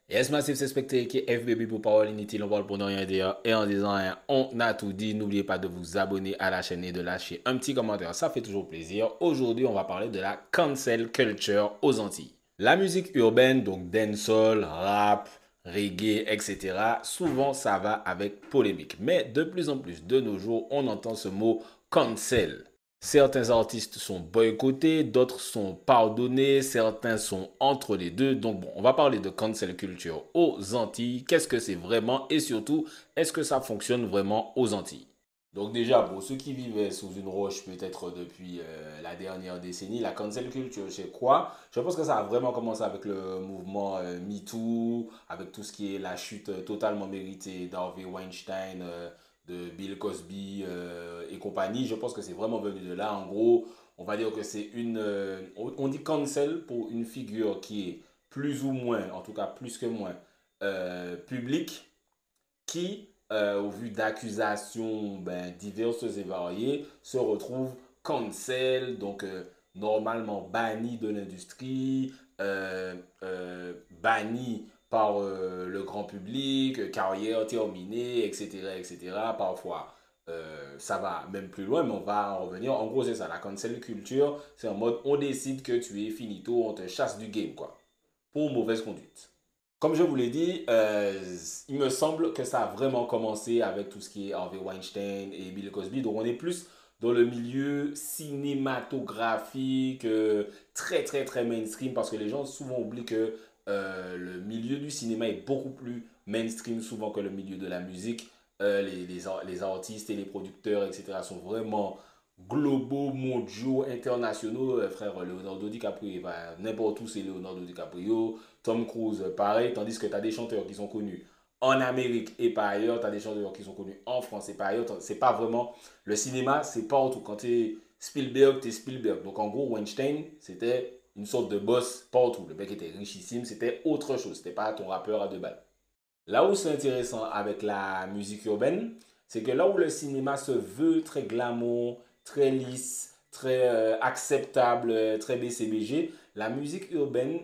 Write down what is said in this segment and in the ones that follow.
Yes, Massive, c'est Spectre qui est FBB pour Parole Inutile. On parle pour ne rien dire. Et en disant rien, on a tout dit. N'oubliez pas de vous abonner à la chaîne et de lâcher un petit commentaire. Ça fait toujours plaisir. Aujourd'hui, on va parler de la cancel culture aux Antilles. La musique urbaine, donc dancehall, rap, reggae, etc., souvent ça va avec polémique. Mais de plus en plus de nos jours, on entend ce mot cancel. Certains artistes sont boycottés, d'autres sont pardonnés, certains sont entre les deux. Donc bon, on va parler de cancel culture aux Antilles. Qu'est-ce que c'est vraiment et surtout, est-ce que ça fonctionne vraiment aux Antilles? Donc déjà, pour ceux qui vivaient sous une roche peut-être depuis la dernière décennie, la cancel culture, c'est quoi? Je pense que ça a vraiment commencé avec le mouvement MeToo, avec tout ce qui est la chute totalement méritée d'Harvey Weinstein, de Bill Cosby et compagnie. Je pense que c'est vraiment venu de là. En gros, on va dire que c'est une... on dit cancel pour une figure qui est plus ou moins, en tout cas plus que moins, publique, qui, au vu d'accusations diverses et variées, se retrouve cancel, donc normalement banni de l'industrie, banni par le grand public, carrière terminée, etc. etc. Parfois, ça va même plus loin, mais on va en revenir. En gros, c'est ça, la cancel culture, c'est en mode on décide que tu es finito, on te chasse du game, quoi, pour mauvaise conduite. Comme je vous l'ai dit, il me semble que ça a vraiment commencé avec tout ce qui est Harvey Weinstein et Bill Cosby. Donc on est plus dans le milieu cinématographique, très très très mainstream, parce que les gens souvent oublient que le milieu du cinéma est beaucoup plus mainstream souvent que le milieu de la musique. Les artistes et les producteurs, etc., sont vraiment globaux, mondiaux, internationaux. Frère Leonardo DiCaprio, n'importe où c'est Leonardo DiCaprio. Tom Cruise, pareil, tandis que tu as des chanteurs qui sont connus en Amérique et par ailleurs, tu as des chanteurs qui sont connus en France et par ailleurs. C'est pas vraiment. Le cinéma, c'est partout. Quand tu es Spielberg, tu es Spielberg. Donc en gros, Weinstein, c'était une sorte de boss partout. Le mec était richissime, c'était autre chose. C'était pas ton rappeur à deux balles. Là où c'est intéressant avec la musique urbaine, c'est que là où le cinéma se veut très glamour, très lisse, très acceptable, très BCBG, la musique urbaine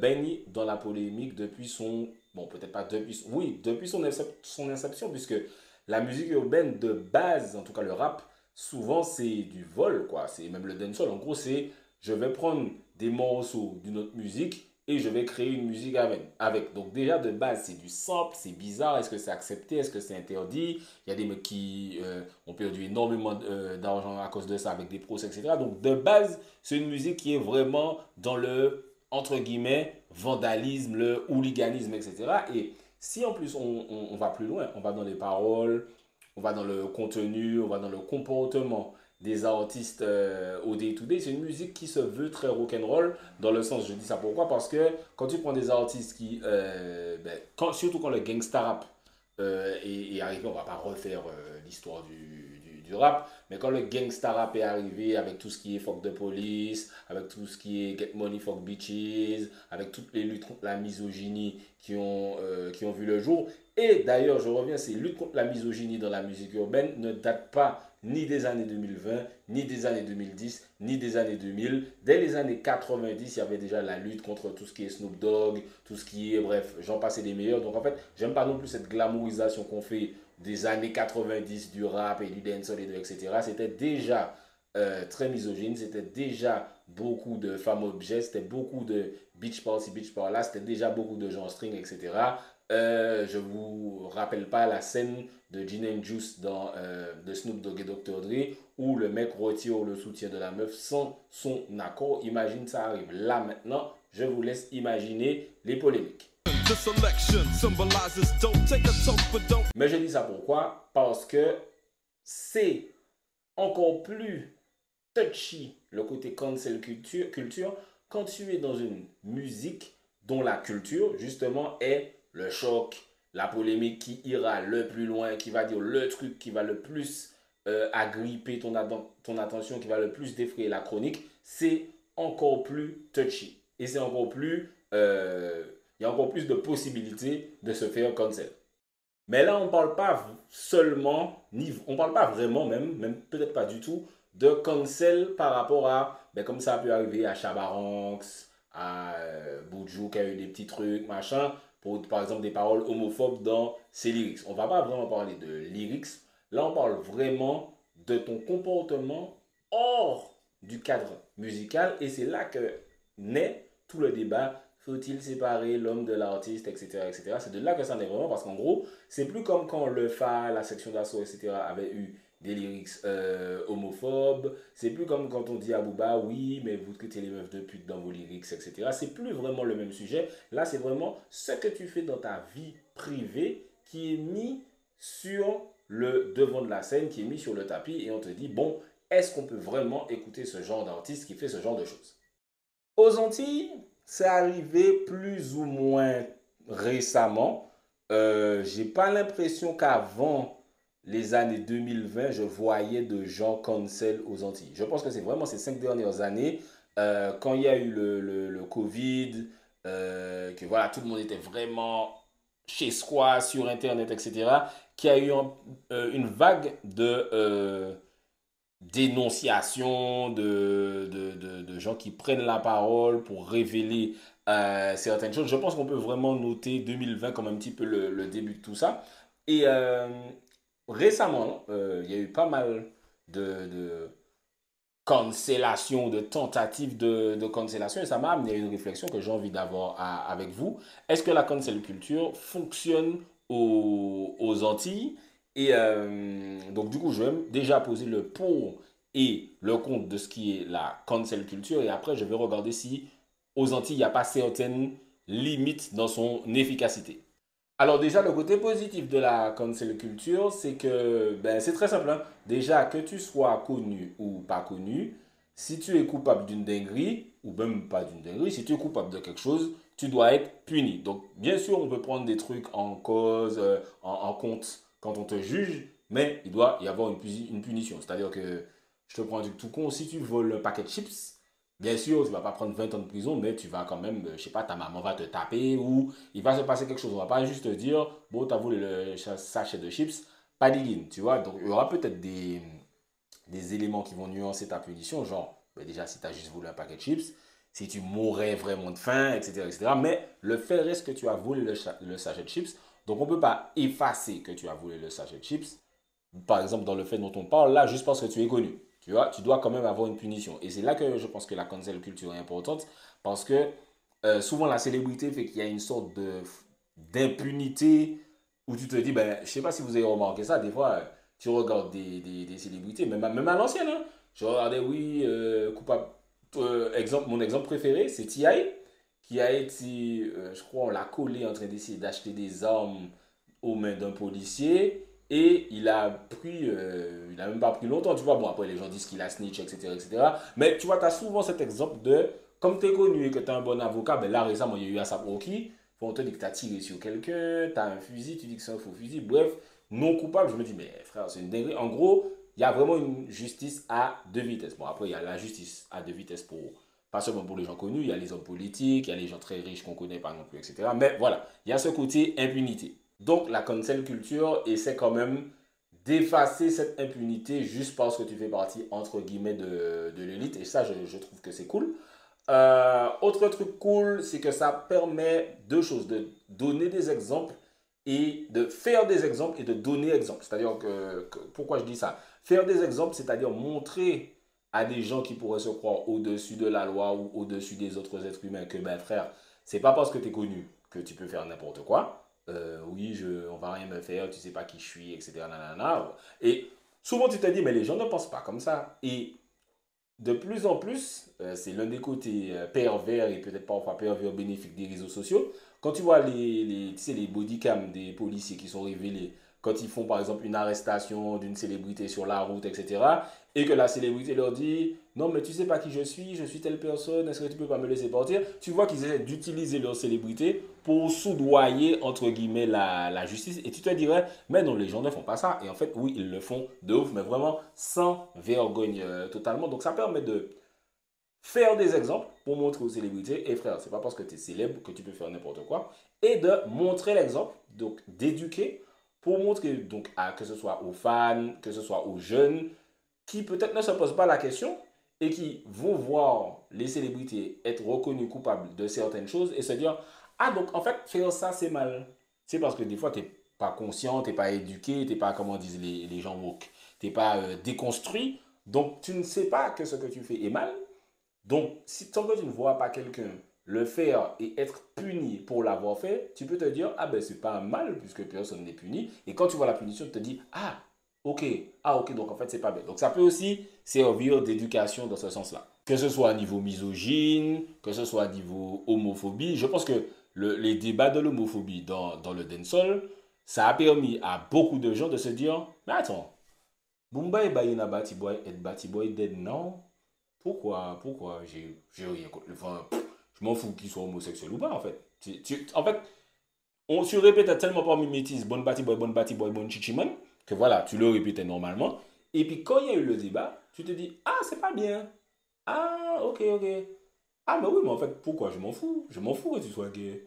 baigne dans la polémique depuis son... Bon, peut-être pas depuis... Oui, depuis son inception, puisque la musique urbaine de base, en tout cas le rap, souvent c'est du vol, quoi. C'est même le dancehall. En gros, c'est je vais prendre des morceaux d'une autre musique et je vais créer une musique avec. Donc déjà de base, c'est du sample, c'est bizarre, est-ce que c'est accepté, est-ce que c'est interdit? Il y a des mecs qui ont perdu énormément d'argent à cause de ça avec des procès, etc. Donc de base, c'est une musique qui est vraiment dans le, entre guillemets, vandalisme, le hooliganisme, etc. Et si en plus on va plus loin, on va dans les paroles, on va dans le contenu, on va dans le comportement des artistes au day-to-day, c'est une musique qui se veut très rock'n'roll dans le sens, je dis ça pourquoi, parce que quand tu prends des artistes qui, surtout quand le gangsta rap est arrivé, on va pas refaire l'histoire du rap, mais quand le gangsta rap est arrivé avec tout ce qui est fuck the police, avec tout ce qui est get money fuck bitches, avec toutes les luttes contre la misogynie qui ont vu le jour, et d'ailleurs, je reviens, ces luttes contre la misogynie dans la musique urbaine ne datent pas ni des années 2020, ni des années 2010, ni des années 2000. Dès les années 90, il y avait déjà la lutte contre tout ce qui est Snoop Dogg, tout ce qui est, bref, j'en passais des meilleurs. Donc en fait, j'aime pas non plus cette glamourisation qu'on fait des années 90 du rap et du dancehall et de etc. C'était déjà très misogyne, c'était déjà beaucoup de femmes objets, c'était beaucoup de beach party, beach par là, c'était déjà beaucoup de gens string, etc. Je vous rappelle pas la scène de Gin and Juice de Snoop Dogg et Dr. Dre où le mec retire le soutien de la meuf sans son accord. Imagine ça arrive. Là maintenant, je vous laisse imaginer les polémiques. Mais je dis ça pourquoi? Parce que c'est encore plus touchy le côté cancel culture quand tu es dans une musique dont la culture justement est le choc, la polémique qui ira le plus loin, qui va dire le truc qui va le plus agripper ton attention, qui va le plus défrayer la chronique, c'est encore plus touchy. Et c'est encore plus... il y a encore plus de possibilités de se faire cancel. Mais là, on ne parle pas seulement, on ne parle pas vraiment même peut-être pas du tout, de cancel par rapport à, comme ça a pu arriver à Chabaranx, à Buju qui a eu des petits trucs, machin. pour, par exemple, des paroles homophobes dans ses lyrics. On va pas vraiment parler de lyrics. Là, on parle vraiment de ton comportement hors du cadre musical. Et c'est là que naît tout le débat. Faut-il séparer l'homme de l'artiste, etc., etc. C'est de là que ça naît vraiment, parce qu'en gros, c'est plus comme quand le FA, la section d'assaut, etc., avait eu des lyrics homophobes. C'est plus comme quand on dit à Booba, oui, mais vous traitez les meufs de pute dans vos lyrics, etc. C'est plus vraiment le même sujet. Là, c'est vraiment ce que tu fais dans ta vie privée qui est mis sur le devant de la scène, qui est mis sur le tapis, et on te dit, bon, est-ce qu'on peut vraiment écouter ce genre d'artiste qui fait ce genre de choses? Aux Antilles, c'est arrivé plus ou moins récemment. J'ai pas l'impression qu'avant les années 2020, je voyais de gens cancel aux Antilles. Je pense que c'est vraiment ces 5 dernières années, quand il y a eu le Covid, que voilà, tout le monde était vraiment chez soi, sur Internet, etc., qu'il y a eu une vague de dénonciation de gens qui prennent la parole pour révéler certaines choses. Je pense qu'on peut vraiment noter 2020 comme un petit peu le début de tout ça. Et récemment, il y a eu pas mal de cancellation, de tentatives de cancellation, et ça m'a amené à une réflexion que j'ai envie d'avoir avec vous. Est-ce que la cancel culture fonctionne aux Antilles? Et donc du coup, je vais déjà poser le pour et le contre de ce qui est la cancel culture, et après, je vais regarder si aux Antilles, il n'y a pas certaines limites dans son efficacité. Alors déjà, le côté positif de la cancel culture, c'est que ben, c'est très simple, hein. Déjà, que tu sois connu ou pas connu, si tu es coupable d'une dinguerie, ou même pas d'une dinguerie, si tu es coupable de quelque chose, tu dois être puni. Donc, bien sûr, on peut prendre des trucs en cause, en compte quand on te juge, mais il doit y avoir une punition. C'est-à-dire que, je te prends un truc tout con, si tu voles un paquet de chips, bien sûr, tu ne vas pas prendre 20 ans de prison, mais tu vas quand même, je sais pas, ta maman va te taper ou il va se passer quelque chose. On va pas juste te dire, bon, tu as volé le sachet de chips, pas d'iguine, tu vois. Donc, il y aura peut-être des éléments qui vont nuancer ta punition, genre, ben déjà, si tu as juste volé un paquet de chips, si tu mourrais vraiment de faim, etc., etc. Mais le fait reste que tu as volé le sachet de chips, donc on ne peut pas effacer que tu as volé le sachet de chips, par exemple dans le fait dont on parle là, juste parce que tu es connu. Tu vois, tu dois quand même avoir une punition. Et c'est là que je pense que la cancel culture est importante, parce que souvent la célébrité fait qu'il y a une sorte d'impunité où tu te dis, ben, je sais pas si vous avez remarqué ça, des fois, tu regardes des célébrités, même à l'ancienne, hein. Je regardais, oui, coupable. Mon exemple préféré, c'est T.I. qui a été, je crois, on l'a collé en train d'essayer d'acheter des armes aux mains d'un policier. Et il a même pas pris longtemps, tu vois. Bon, après, les gens disent qu'il a snitch, etc., etc. Mais tu vois, tu as souvent cet exemple de, comme tu es connu et que tu as un bon avocat, ben là, récemment, il y a eu Asap Rocky. On te dit que tu as tiré sur quelqu'un, tu as un fusil, tu dis que c'est un faux fusil. Bref, non coupable. Je me dis, mais frère, c'est une dinguerie. En gros, il y a vraiment une justice à deux vitesses. Bon, après, il y a la justice à deux vitesses pas seulement pour les gens connus, il y a les hommes politiques, il y a les gens très riches qu'on ne connaît pas non plus, etc. Mais voilà, il y a ce côté impunité. Donc la cancel culture essaie quand même d'effacer cette impunité juste parce que tu fais partie, entre guillemets, de l'élite. Et ça, je trouve que c'est cool. Autre truc cool, c'est que ça permet deux choses, de donner des exemples et de faire des exemples et de donner exemple. C'est-à-dire pourquoi je dis ça? Faire des exemples, c'est-à-dire montrer à des gens qui pourraient se croire au-dessus de la loi ou au-dessus des autres êtres humains que, ben frère, c'est pas parce que tu es connu que tu peux faire n'importe quoi. Oui, on va rien me faire, tu sais pas qui je suis, etc. Nanana. Et souvent tu te dis, mais les gens ne pensent pas comme ça. Et de plus en plus, c'est l'un des côtés pervers et peut-être parfois pervers bénéfiques des réseaux sociaux. Quand tu vois tu sais, les bodycams des policiers qui sont révélés, quand ils font par exemple une arrestation d'une célébrité sur la route, etc., et que la célébrité leur dit, non mais tu sais pas qui je suis telle personne, est-ce que tu peux pas me laisser partir? Tu vois qu'ils essaient d'utiliser leur célébrité pour soudoyer entre guillemets la justice, et tu te dirais, mais non, les gens ne font pas ça. Et en fait, oui, ils le font de ouf, mais vraiment sans vergogne totalement. Donc ça permet de faire des exemples pour montrer aux célébrités, et frère, c'est pas parce que tu es célèbre que tu peux faire n'importe quoi, et de montrer l'exemple, donc d'éduquer pour montrer donc que ce soit aux fans, que ce soit aux jeunes, qui peut-être ne se posent pas la question et qui vont voir les célébrités être reconnues coupables de certaines choses et se dire, Ah, donc en fait, faire ça, c'est mal. C'est parce que des fois, tu n'es pas conscient, tu n'es pas éduqué, tu n'es pas, comment disent les gens woke, tu n'es pas déconstruit. Donc, tu ne sais pas que ce que tu fais est mal. Donc, si tant que tu ne vois pas quelqu'un le faire et être puni pour l'avoir fait, tu peux te dire, ah ben c'est pas un mal puisque personne n'est puni. Et quand tu vois la punition, tu te dis, ok, ah ok, donc en fait c'est pas bête. Donc ça peut aussi servir d'éducation dans ce sens-là. Que ce soit à niveau misogyne, que ce soit à niveau homophobie, je pense que les débats de l'homophobie dans le dancehall, ça a permis à beaucoup de gens de se dire, mais attends, Bumba et Bayena Bati Boy et Bati Boy dead non? Pourquoi j'ai rien contre. Enfin, je m'en fous qu'ils soient homosexuels ou pas, en fait. En fait, on se répétait tellement par mimétisme, bon bati boy, bon chichiman, que voilà, tu le répétais normalement. Et puis quand il y a eu le débat, tu te dis, ah, c'est pas bien. Ah, ok. Ah, mais oui, mais en fait, pourquoi je m'en fous? Je m'en fous que tu sois gay.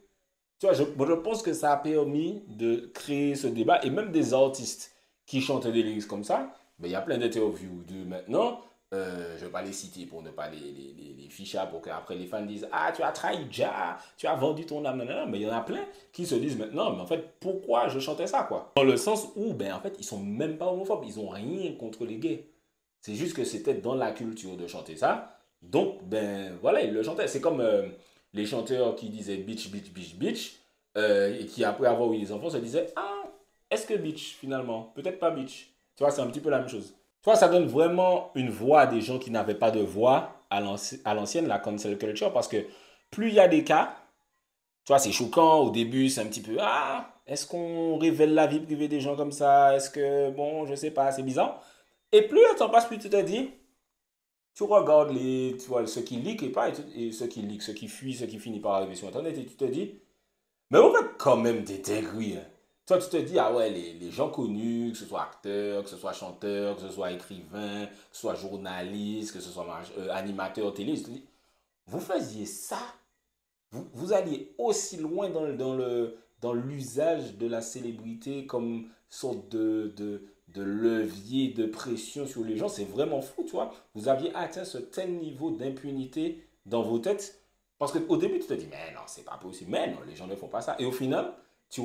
Tu vois, moi, je pense que ça a permis de créer ce débat et même des artistes qui chantent des lyrics comme ça, ben, il y a plein d'interviews de maintenant. Je ne vais pas les citer pour ne pas les ficher pour qu'après les fans disent ah, tu as trahi Ja, tu as vendu ton âme. Non, mais il y en a plein qui se disent maintenant, mais en fait, pourquoi je chantais ça, quoi? Dans le sens où, ben, en fait, ils sont même pas homophobes, ils ont rien contre les gays. C'est juste que c'était dans la culture de chanter ça. Donc, ben voilà, ils le chantaient. C'est comme les chanteurs qui disaient bitch, et qui après avoir eu des enfants se disaient ah, est-ce que bitch finalement? Peut-être pas bitch. Tu vois, c'est un petit peu la même chose. Tu vois, ça donne vraiment une voix à des gens qui n'avaient pas de voix à l'ancienne, la cancel culture, parce que plus il y a des cas, tu vois, c'est choquant. Au début, c'est un petit peu ah, est-ce qu'on révèle la vie privée des gens comme ça? Est-ce que, bon, je sais pas, c'est bizarre. Et plus le temps passe, plus tu te dis, tu regardes tu vois, ceux qui leak et pas, et ceux qui leak, ceux qui fuient, ceux qui finissent par arriver sur Internet, et tu te dis, mais on fait quand même des dingueries, hein. Toi, tu te dis, ah ouais, les gens connus, que ce soit acteurs, que ce soit chanteurs, que ce soit écrivain, que ce soit journaliste, que ce soit animateur télé, tu te dis, vous faisiez ça, vous alliez aussi loin dans l'usage de la célébrité comme sorte de levier de pression sur les gens. C'est vraiment fou, tu vois. Vous aviez atteint ce tel niveau d'impunité dans vos têtes. Parce qu'au début, tu te dis, mais non, c'est pas possible. Mais non, les gens ne font pas ça. Et au final, tu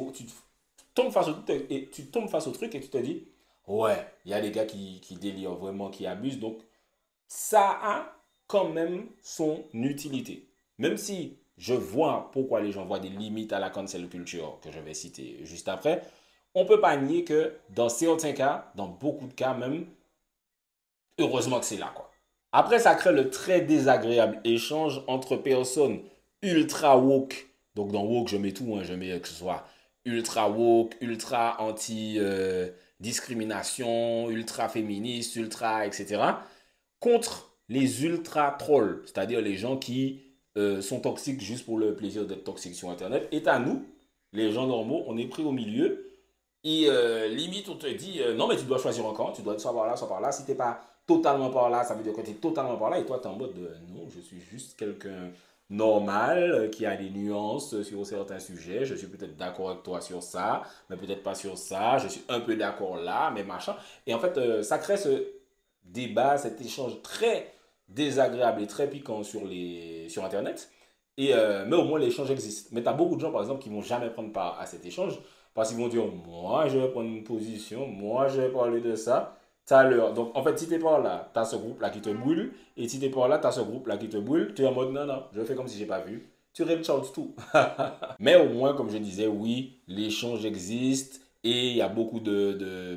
tombes face au truc et tu tombes face au truc et tu te dis, ouais, il y a des gars qui délirent vraiment, qui abusent. Donc, ça a quand même son utilité. Même si je vois pourquoi les gens voient des limites à la cancel culture que je vais citer juste après, on ne peut pas nier que dans certains cas, dans beaucoup de cas même, heureusement que c'est là, quoi. Après, ça crée le très désagréable échange entre personnes ultra woke. Donc dans woke, je mets tout, hein, je mets que ce soit ultra woke, ultra anti-discrimination, ultra féministe, ultra, etc. contre les ultra trolls, c'est-à-dire les gens qui sont toxiques juste pour le plaisir d'être toxiques sur Internet. Et à nous, les gens normaux, on est pris au milieu. Et limite, on te dit, non, mais tu dois choisir un camp, tu dois être soit par là, soit par là. Si tu n'es pas totalement par là, ça veut dire que tu es totalement par là. Et toi, tu es en mode, non, je suis juste quelqu'un normal, qui a des nuances sur certains sujets. Je suis peut-être d'accord avec toi sur ça, mais peut-être pas sur ça. Je suis un peu d'accord là, mais machin. Et en fait, ça crée ce débat, cet échange très désagréable et très piquant sur Internet. Mais au moins, l'échange existe. Mais tu as beaucoup de gens, par exemple, qui vont jamais prendre part à cet échange parce qu'ils vont dire, moi, je vais prendre une position, moi, je vais parler de ça. T'as l'heure. Donc, en fait, si t'es pas là, t'as ce groupe-là qui te brûle. Et si t'es pas là, t'as ce groupe-là qui te brûle. Tu es en mode, non, non, je fais comme si j'ai pas vu. Tu recharges tout. Mais au moins, comme je disais, oui, l'échange existe. Et il y a beaucoup de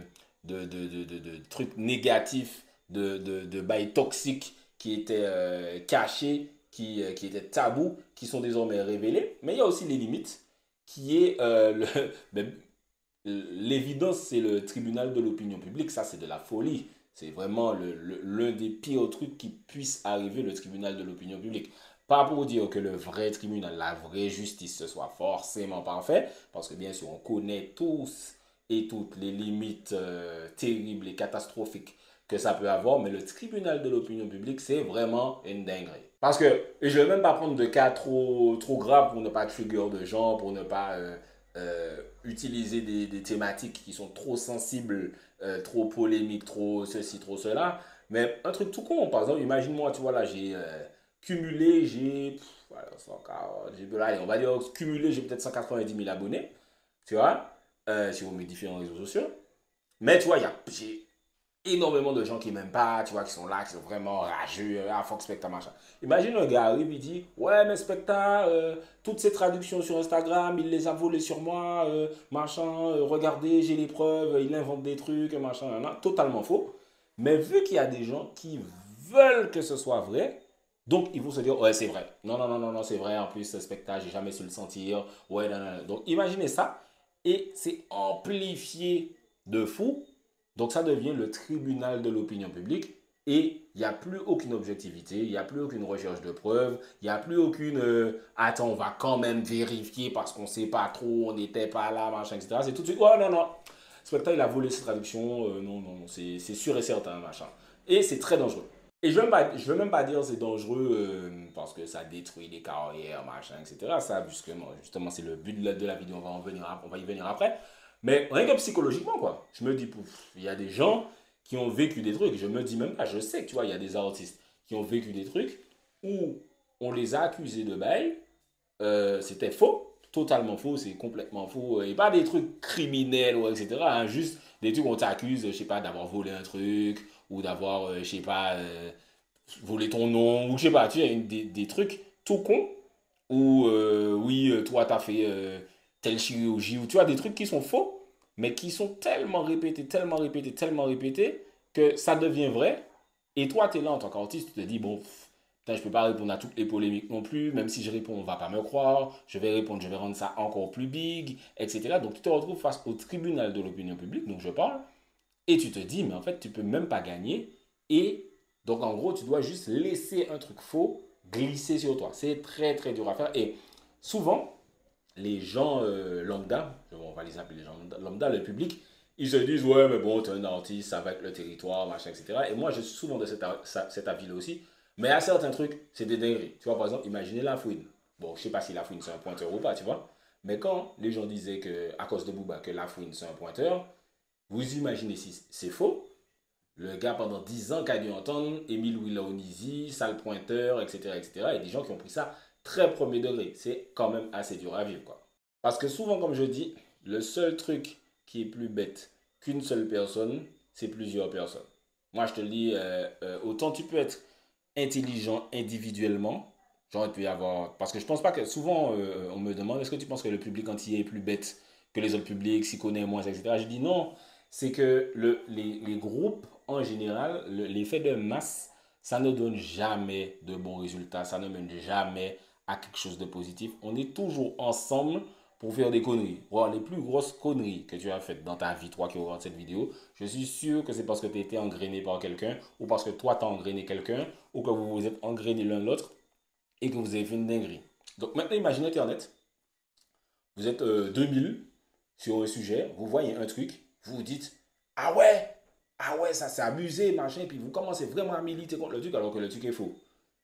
trucs négatifs, de bails toxiques qui étaient cachés, qui étaient tabous, qui sont désormais révélés. Mais il y a aussi les limites qui est ben, l'évidence, c'est le tribunal de l'opinion publique. Ça, c'est de la folie. C'est vraiment l'un des pires trucs qui puisse arriver, le tribunal de l'opinion publique. Pas pour dire que le vrai tribunal, la vraie justice, ce soit forcément parfait, parce que bien sûr, on connaît tous et toutes les limites terribles et catastrophiques que ça peut avoir, mais le tribunal de l'opinion publique, c'est vraiment une dinguerie. Parce que, et je ne vais même pas prendre de cas trop graves pour ne pas trigger de gens, pour ne pas utiliser des thématiques qui sont trop sensibles, trop polémiques, trop ceci, trop cela. Mais un truc tout con, par exemple, imagine-moi, tu vois, là, j'ai cumulé, j'ai, voilà, 140, allez, on va dire cumulé, j'ai peut-être 190 000 abonnés, tu vois, sur mes différents réseaux sociaux. Mais tu vois, j'ai énormément de gens qui m'aiment pas, tu vois, qui sont là, qui sont vraiment rageux, ah, fuck Specta, machin. Imagine un gars arrive, il dit, ouais, mais Specta, toutes ces traductions sur Instagram, il les a volées sur moi, machin, regardez, j'ai les preuves, il invente des trucs, machin, totalement faux. Mais vu qu'il y a des gens qui veulent que ce soit vrai, donc ils vont se dire, ouais, c'est vrai. Non, non, non, non, non, c'est vrai, en plus, Specta, j'ai jamais su le sentir. Ouais, non, non, non. Donc imaginez ça, et c'est amplifié de fou. Donc ça devient le tribunal de l'opinion publique et il n'y a plus aucune objectivité, il n'y a plus aucune recherche de preuves, il n'y a plus aucune attends, on va quand même vérifier parce qu'on ne sait pas trop, on n'était pas là, machin, etc. C'est tout de suite, oh non, non, Spectre, il a volé ses traductions, non, non, non, c'est sûr et certain, machin. Et c'est très dangereux. Et je veux même pas dire c'est dangereux parce que ça détruit les carrières, machin, etc. Ça, justement c'est le but de la vidéo, on va y venir après. Mais rien que psychologiquement, quoi. Je me dis, pouf, il y a des gens qui ont vécu des trucs. Je me dis même pas, je sais que tu vois, il y a des artistes qui ont vécu des trucs où on les a accusés de bail. C'était faux, totalement faux, c'est complètement faux. Et pas des trucs criminels ou etc. Hein, juste des trucs où on t'accuse, je sais pas, d'avoir volé un truc ou d'avoir, je sais pas, volé ton nom ou je sais pas, tu sais, des trucs tout cons ou oui, toi, t'as fait telle chirurgie, ou tu vois, des trucs qui sont faux, mais qui sont tellement répétés, tellement répétés, tellement répétés, que ça devient vrai. Et toi, tu es là en tant qu'artiste, tu te dis, bon, putain, je peux pas répondre à toutes les polémiques non plus, même si je réponds, on va pas me croire, je vais répondre, je vais rendre ça encore plus big, etc. Donc tu te retrouves face au tribunal de l'opinion publique, donc je parle, et tu te dis, mais en fait, tu peux même pas gagner, et donc en gros, tu dois juste laisser un truc faux glisser sur toi. C'est très très dur à faire, et souvent, les gens lambda, on va les appeler les gens lambda, le public, ils se disent ouais mais bon, tu es un artiste, ça va avec le territoire, machin, etc. Et moi je suis souvent de cet avis-là aussi. Mais à certains trucs, c'est des dingueries. Tu vois, par exemple, imaginez la fouine. Bon, je sais pas si la fouine c'est un pointeur ou pas, tu vois. Mais quand les gens disaient que, à cause de Booba, que la fouine c'est un pointeur, vous imaginez si c'est faux. Le gars, pendant 10 ans, qu'a dû entendre Émile Onizi, sale pointeur, etc., etc. Et des gens qui ont pris ça très premier degré. C'est quand même assez dur à vivre, quoi. Parce que souvent, comme je dis, le seul truc qui est plus bête qu'une seule personne, c'est plusieurs personnes. Moi, je te le dis, autant tu peux être intelligent individuellement, genre il peut y avoir... Parce que je pense pas que... Souvent, on me demande, est-ce que tu penses que le public entier est plus bête que les autres publics, s'y connaît moins, etc. Je dis non, c'est que les groupes, en général, l'effet de masse, ça ne donne jamais de bons résultats, ça ne mène jamais à quelque chose de positif. On est toujours ensemble pour faire des conneries. Voir les plus grosses conneries que tu as faites dans ta vie, toi qui regardes cette vidéo, je suis sûr que c'est parce que tu as été engrainé par quelqu'un, ou parce que toi tu as engrainé quelqu'un, ou que vous vous êtes engrainé l'un l'autre, et que vous avez fait une dinguerie. Donc maintenant, imaginez Internet, vous êtes 2000 sur un sujet, vous voyez un truc, vous vous dites, ah ouais, ça s'est abusé, machin, et puis vous commencez vraiment à militer contre le truc alors que le truc est faux.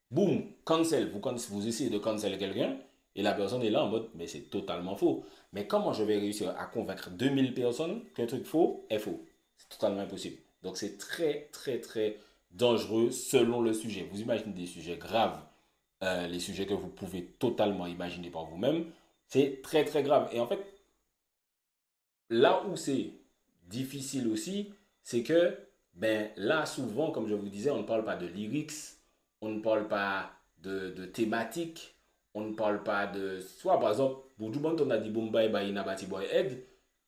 Boum, cancel. Vous essayez de cancel quelqu'un et la personne est là en mode, mais c'est totalement faux. Mais comment je vais réussir à convaincre 2000 personnes qu'un truc faux est faux? C'est totalement impossible. Donc c'est très, très, très dangereux selon le sujet. Vous imaginez des sujets graves, les sujets que vous pouvez totalement imaginer par vous-même, c'est très, très grave. Et en fait, là où c'est difficile aussi, c'est que, ben là, souvent, comme je vous disais, on ne parle pas de lyrics, on ne parle pas de thématiques, on ne parle pas de... Soit, par exemple, Buju Banton a dit Bombay by Inabati Boy Head,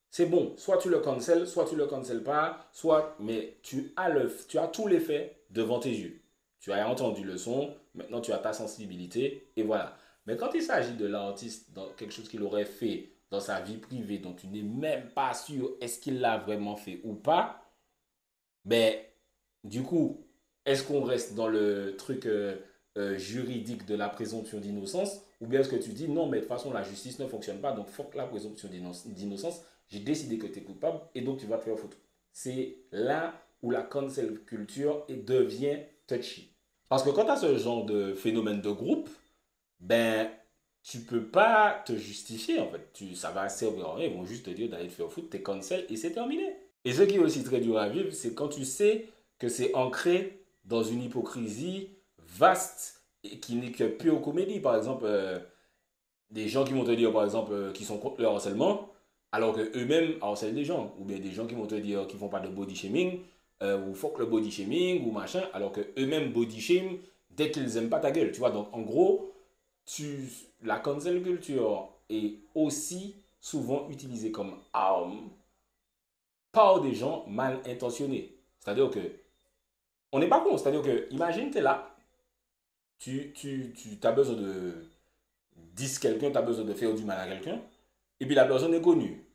c'est bon, soit tu le cancelles pas, soit, mais tu as tous les faits devant tes yeux. Tu as entendu le son, maintenant tu as ta sensibilité, et voilà. Mais quand il s'agit de l'artiste, dans quelque chose qu'il aurait fait dans sa vie privée, dont tu n'es même pas sûr est-ce qu'il l'a vraiment fait ou pas, ben, du coup, est-ce qu'on reste dans le truc juridique de la présomption d'innocence, ou bien est-ce que tu dis non, mais de toute façon, la justice ne fonctionne pas, donc faut que la présomption d'innocence, j'ai décidé que tu es coupable, et donc tu vas te faire foutre. C'est là où la cancel culture devient touchy. Parce que quand tu as ce genre de phénomène de groupe, ben, tu peux pas te justifier en fait. Ça va servir à rien. Ils vont juste te dire d'aller te faire foutre, t'es cancel et c'est terminé. Et ce qui est aussi très dur à vivre, c'est quand tu sais que c'est ancré dans une hypocrisie vaste qui n'est que pure comédie. Par exemple, des gens qui vont te dire, par exemple, qui sont contre le harcèlement, alors qu'eux-mêmes harcèlent des gens. Ou bien des gens qui vont te dire qu'ils font pas de body shaming, ou fuck le body shaming, ou machin, alors qu'eux-mêmes body shame dès qu'ils aiment pas ta gueule. Tu vois, donc en gros, la cancel culture est aussi souvent utilisée comme arme par des gens mal intentionnés. C'est-à-dire que, on n'est pas con, c'est-à-dire que, imagine, tu es là, tu as besoin de dire quelqu'un, tu as besoin de faire du mal à quelqu'un, et puis la personne est connue.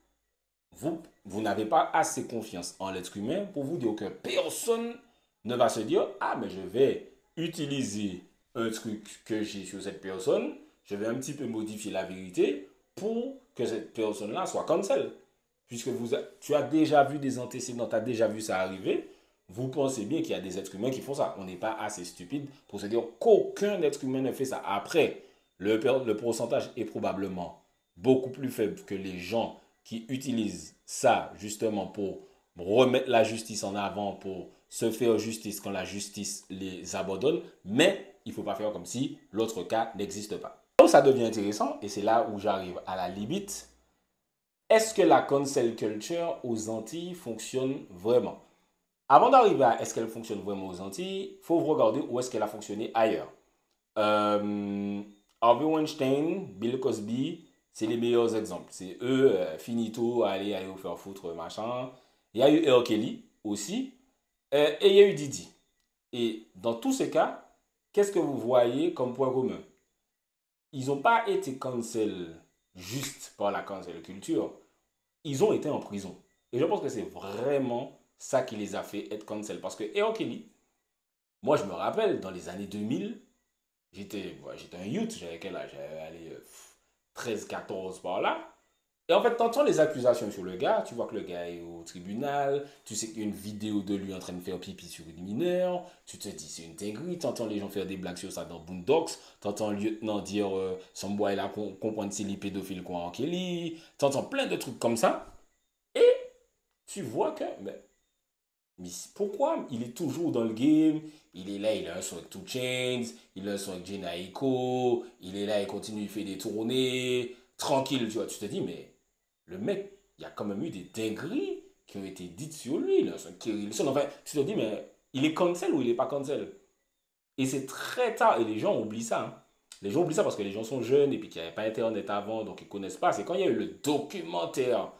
Vous n'avez pas assez confiance en l'être humain pour vous dire que personne ne va se dire, ah, mais je vais utiliser un truc que j'ai sur cette personne, je vais un petit peu modifier la vérité pour que cette personne-là soit cancel. Puisque tu as déjà vu des antécédents, tu as déjà vu ça arriver, vous pensez bien qu'il y a des êtres humains qui font ça. On n'est pas assez stupide pour se dire qu'aucun être humain ne fait ça. Après, le pourcentage est probablement beaucoup plus faible que les gens qui utilisent ça justement pour remettre la justice en avant, pour se faire justice quand la justice les abandonne, mais il ne faut pas faire comme si l'autre cas n'existe pas. Donc ça devient intéressant, et c'est là où j'arrive à la limite. Est-ce que la cancel culture aux Antilles fonctionne vraiment? Avant d'arriver à est-ce qu'elle fonctionne vraiment aux Antilles, il faut regarder où est-ce qu'elle a fonctionné ailleurs. Euh, Harvey Weinstein, Bill Cosby, c'est les meilleurs exemples. C'est eux, finito, allez vous faire foutre, machin. Il y a eu R. Kelly aussi, et il y a eu Didi. Et dans tous ces cas, qu'est-ce que vous voyez comme point commun? Ils n'ont pas été cancel juste par la cancel culture. Ils ont été en prison. Et je pense que c'est vraiment ça qui les a fait être cancel. Parce que R. Kelly, moi je me rappelle, dans les années 2000, j'étais un youth, j'avais quel âge? J'avais 13, 14 par là. Et en fait, t'entends les accusations sur le gars, tu vois que le gars est au tribunal, tu sais qu'il y a une vidéo de lui en train de faire pipi sur une mineure, tu te dis c'est une dinguerie, t'entends les gens faire des blagues sur ça dans Boondocks, t'entends le lieutenant dire son boy là comprendre si les pédophiles quoi en Kelly, t'entends plein de trucs comme ça, et tu vois que, mais pourquoi il est toujours dans le game? Il est là, il a un son avec 2 Chainz, il a un son avec Jhené Aiko, il est là, il continue, il fait des tournées, tranquille, tu vois. Tu te dis, mais le mec, il y a quand même eu des dingueries qui ont été dites sur lui. Il a un son avec Kerry Hilson. Enfin, tu te dis, mais il est cancel ou il est pas cancel? Et c'est très tard, et les gens oublient ça, hein. Les gens oublient ça parce que les gens sont jeunes et puis qu'il n'y avait pas Internet avant, donc ils ne connaissent pas. C'est quand il y a eu le documentaire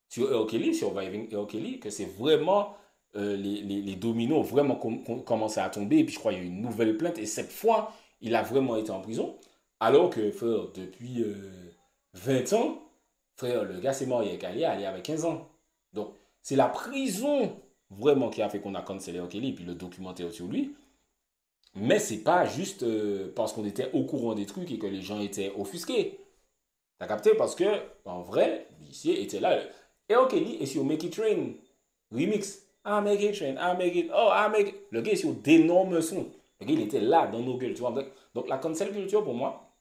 sur R. Kelly, Surviving R. Kelly, que c'est vraiment les dominos ont vraiment commencé à tomber. Et puis je crois qu'il y a eu une nouvelle plainte. Et cette fois, il a vraiment été en prison. Alors que, frère, depuis 20 ans, frère, le gars s'est marié avec Alia, Alia avait 15 ans. Donc, c'est la prison vraiment qui a fait qu'on a cancellé R. Kelly. Et puis le documentaire sur lui. Mais c'est pas juste parce qu'on était au courant des trucs et que les gens étaient offusqués. T'as capté? Parce que, en vrai, l'huissier était là. Et OK, Kelly est sur Make It Rain. Remix. I make it rain, I make it. Oh, I make it. Le gars est sur d'énormes sons. Le gars, il était là, dans nos gueules. Tu vois? Donc, la cancel culture, pour moi,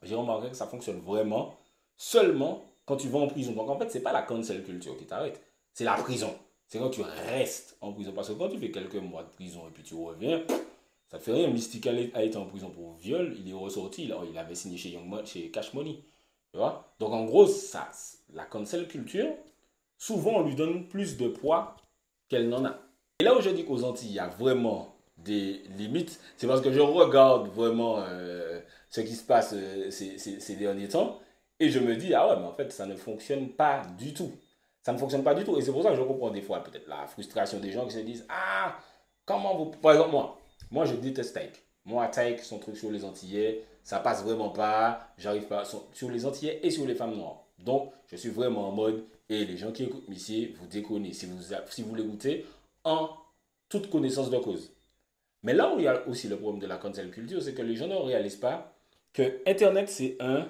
j'ai remarqué que ça fonctionne vraiment seulement quand tu vas en prison. Donc, en fait, c'est pas la cancel culture qui t'arrête. C'est la prison. C'est quand tu restes en prison. Parce que quand tu fais quelques mois de prison et puis tu reviens, ça te fait rien. Mystique a été en prison pour viol. Il est ressorti. Il avait signé chez chez Cash Money. Tu vois? Donc en gros, ça, la cancel culture, souvent on lui donne plus de poids qu'elle n'en a. Et là où je dis qu'aux Antilles, il y a vraiment des limites, c'est parce que je regarde vraiment ce qui se passe ces derniers temps et je me dis, ah ouais, mais en fait, ça ne fonctionne pas du tout. Ça ne fonctionne pas du tout. Et c'est pour ça que je comprends des fois peut-être la frustration des gens qui se disent, ah, comment vous... Par exemple, moi je déteste Taïk. Moi, Taïk, son truc sur les Antillais, ça passe vraiment pas. J'arrive pas sur les Antillais et sur les femmes noires. Donc, je suis vraiment en mode, et les gens qui écoutent Missy, vous déconnez si vous l'écoutez en toute connaissance de cause. Mais là où il y a aussi le problème de la cancel culture, c'est que les gens ne réalisent pas que Internet, c'est un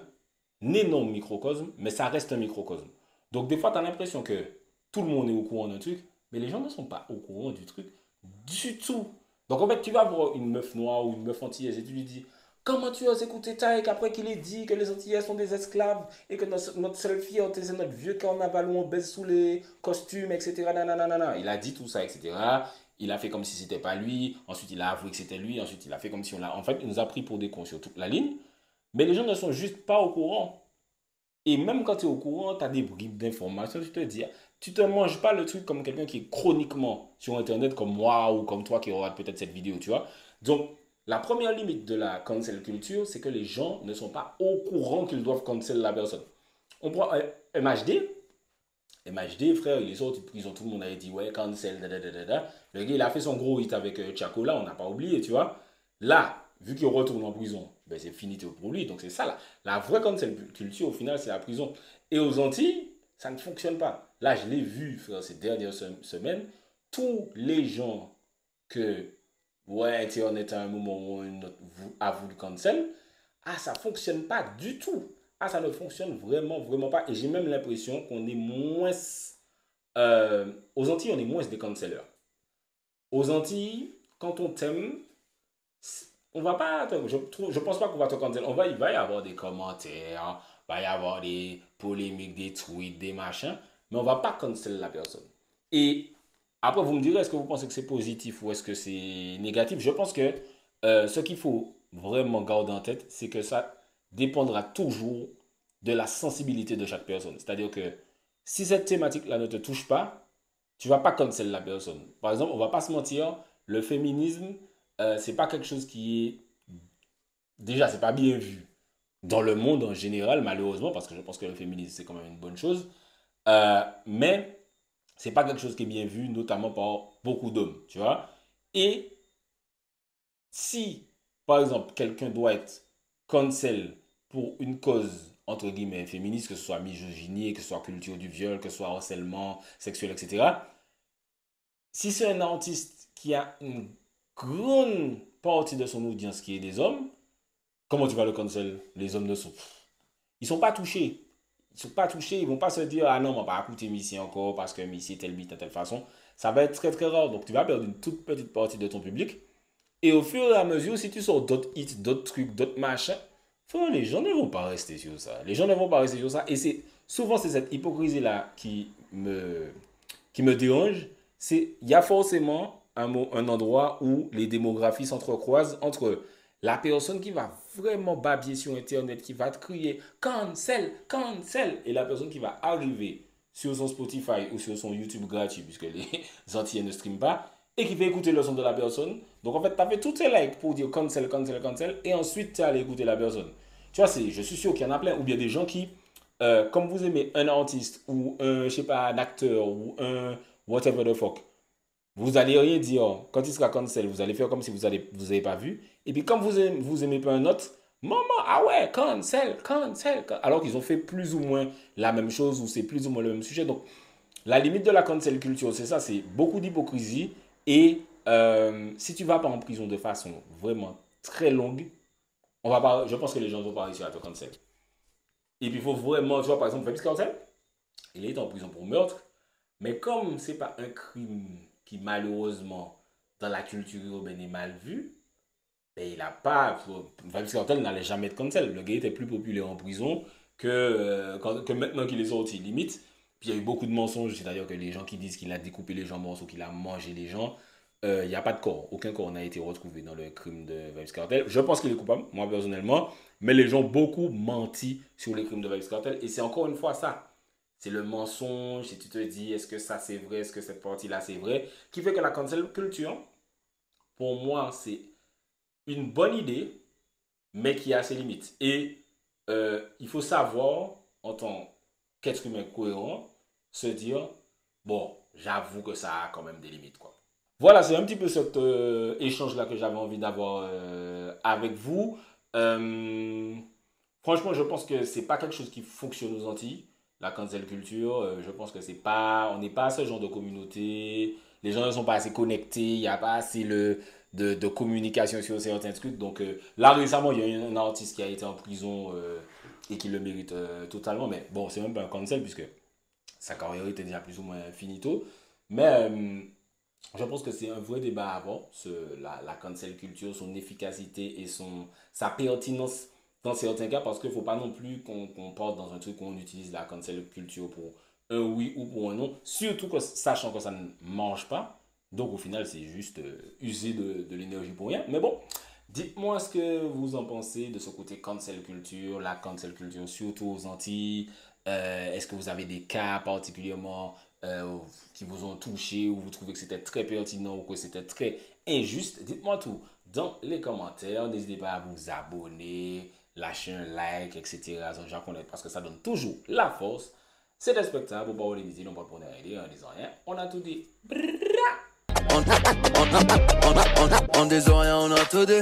énorme microcosme, mais ça reste un microcosme. Donc, des fois, tu as l'impression que tout le monde est au courant d'un truc, mais les gens ne sont pas au courant du truc du tout. Donc, en fait, tu vas voir une meuf noire ou une meuf antillaise et tu lui dis, comment tu oses écouter Taïk après qu'il ait dit que les Antillais sont des esclaves et que notre seule fierté c'est notre vieux carnaval où on baisse sous les costumes, etc. Nanana. Il a dit tout ça, etc. il a fait comme si c'était pas lui, ensuite il a avoué que c'était lui, ensuite il a fait comme si on l'a... En fait, il nous a pris pour des cons sur toute la ligne, mais les gens ne sont juste pas au courant. Et même quand tu es au courant, tu as des bribes d'informations, tu te manges pas le truc comme quelqu'un qui est chroniquement sur Internet comme moi ou comme toi qui regarde peut-être cette vidéo, tu vois. Donc, la première limite de la cancel culture, c'est que les gens ne sont pas au courant qu'ils doivent cancel la personne. On prend MHD. MHD, frère, il est sorti de prison, tout le monde avait dit, ouais, cancel, da, da, da, da, da. Le gars, il a fait son gros hit avec Chacola, on n'a pas oublié, tu vois. Là, vu qu'il retourne en prison, ben c'est fini pour lui. Donc c'est ça, là. La vraie cancel culture, au final, c'est la prison. Et aux Antilles, ça ne fonctionne pas. Là, je l'ai vu, frère, ces dernières semaines, tous les gens que, ouais, Internet à un moment ou un autre a voulu cancel, ah, ça ne fonctionne pas du tout. Ah, ça ne fonctionne vraiment, vraiment pas. Et j'ai même l'impression qu'on est moins... aux Antilles, on est moins des cancellers. Aux Antilles, quand on t'aime, on va pas... Je pense pas qu'on va te cancel. Il va y avoir des commentaires, il va y avoir des polémiques, des tweets, des machins, mais on va pas cancel la personne. Et après, vous me direz, est-ce que vous pensez que c'est positif ou est-ce que c'est négatif? Je pense que ce qu'il faut vraiment garder en tête, c'est que ça dépendra toujours de la sensibilité de chaque personne. C'est-à-dire que si cette thématique-là ne te touche pas, tu vas pas cancel la personne. Par exemple, on va pas se mentir, le féminisme, c'est pas quelque chose qui est... Déjà, c'est pas bien vu dans le monde en général, malheureusement, parce que je pense que le féminisme, c'est quand même une bonne chose. Mais c'est pas quelque chose qui est bien vu, notamment par beaucoup d'hommes, tu vois. Et si, par exemple, quelqu'un doit être cancel pour une cause, entre guillemets, féministe, que ce soit misogynie, que ce soit culture du viol, que ce soit harcèlement sexuel, etc., si c'est un artiste qui a une grande partie de son audience qui est des hommes, comment tu vas le cancel? Les hommes ne sont... Ils sont pas touchés. Ils sont pas touchés. Ils vont pas se dire, ah non, on va pas écouter Missy encore parce que Missy est tel bit de telle façon. Ça va être très très rare. Donc tu vas perdre une toute petite partie de ton public. Et au fur et à mesure, si tu sors d'autres hits, d'autres trucs, d'autres machins, les gens ne vont pas rester sur ça. Les gens ne vont pas rester sur ça. Et c'est souvent c'est cette hypocrisie-là qui me dérange. C'est il y a forcément un endroit où les démographies s'entrecroisent entre la personne qui va vraiment babiller sur Internet, qui va te crier cancel, cancel, et la personne qui va arriver sur son Spotify ou sur son YouTube gratuit, puisque les Antillais ne streament pas, et qui fait écouter le son de la personne. Donc en fait, tu as fait tous tes likes pour dire cancel, cancel, cancel, et ensuite tu es allé écouter la personne. Tu vois, je suis sûr qu'il y en a plein, ou bien des gens qui, comme vous aimez un artiste, ou un, je sais pas, un acteur, ou un whatever the fuck, vous allez rien dire. Quand il sera cancel, vous allez faire comme si vous avez pas vu. Et puis quand vous aimez pas un autre, maman, ah ouais, cancel, cancel. Alors qu'ils ont fait plus ou moins la même chose ou c'est plus ou moins le même sujet. Donc la limite de la cancel culture, c'est ça, c'est beaucoup d'hypocrisie. Et si tu vas pas en prison de façon vraiment très longue, je pense que les gens vont pas réussir à te cancel. Et puis il faut vraiment, tu vois, par exemple, Fabien Cartel, il est en prison pour meurtre. Mais comme c'est pas un crime qui malheureusement dans la culture urbaine est mal vu, ben il a pas. Vybz Kartel n'allait jamais être cancel. Le gars était plus populaire en prison que maintenant qu'il est sorti, limite. Puis il y a eu beaucoup de mensonges, c'est-à-dire que les gens qui disent qu'il a découpé les gens morceaux, qu'il a mangé les gens, il n'y a pas de corps. Aucun corps n'a été retrouvé dans le crime de Vybz Kartel. Je pense qu'il est coupable, moi personnellement, mais les gens ont beaucoup menti sur les crimes de Vybz Kartel. Et c'est encore une fois ça. C'est le mensonge, si tu te dis est-ce que ça c'est vrai, est-ce que cette partie-là c'est vrai, qui fait que la cancel culture, pour moi, c'est une bonne idée, mais qui a ses limites. Et il faut savoir, en tant qu'être humain cohérent, se dire, bon, j'avoue que ça a quand même des limites, quoi. Voilà, c'est un petit peu cet échange-là que j'avais envie d'avoir avec vous. Euh, Franchement, je pense que c'est pas quelque chose qui fonctionne aux Antilles, la cancel culture. Je pense que c'est pas, on n'est pas ce genre de communauté. Les gens ne sont pas assez connectés. Il n'y a pas assez de communication sur certains trucs. Donc là, récemment, il y a un artiste qui a été en prison et qui le mérite totalement. Mais bon, c'est même pas un cancel puisque sa carrière était déjà plus ou moins finito. Mais je pense que c'est un vrai débat à avoir, la cancel culture, son efficacité et sa pertinence dans certains cas, parce qu'il ne faut pas non plus qu'on parte dans un truc où on utilise la cancel culture pour un oui ou pour un non, surtout que, sachant que ça ne marche pas. Donc au final, c'est juste user de l'énergie pour rien. Mais bon, dites-moi ce que vous en pensez de ce côté cancel culture, la cancel culture, surtout aux Antilles. Est-ce que vous avez des cas particulièrement qui vous ont touché ou vous trouvez que c'était très pertinent ou que c'était très injuste? Dites-moi tout dans les commentaires. N'hésitez pas à vous abonner, lâcher un like, etc. Parce que ça donne toujours la force. C'est respectable, on va pas les on va pas aider en disant rien. On a tout dit. On dit rien, on a tout dit.